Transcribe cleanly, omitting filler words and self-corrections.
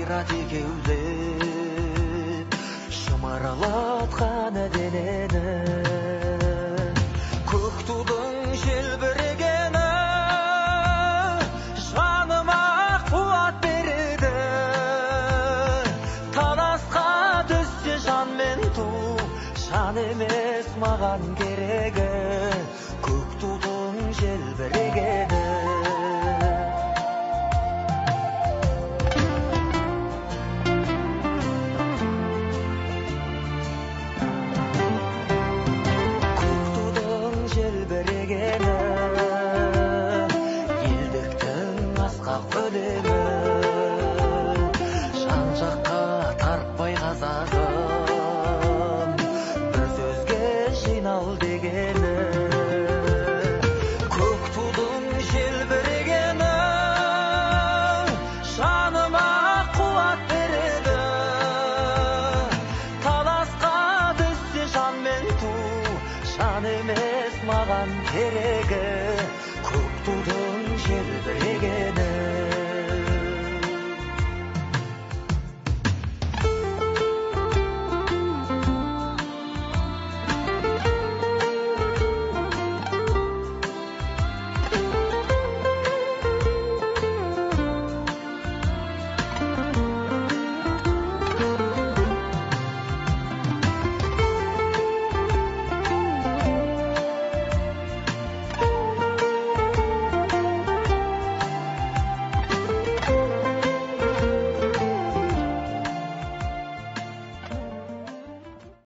қайрат екеулеп шымырлатқан денені, көк тудың желбірегені жаныма қуат береді. Таласқа түссе жан мен ту, жан емес маған керегі, көк тудың желбірегені. Елдіктің асқақ өлеңі, жан жаққа тартпай қазағым, бір сөзге жинал дегені, көк тудың желбірегені жаныма қуат береді. Таласқа түссе жан мен ту, жан емес маған керегі, көк тудың желбірегені.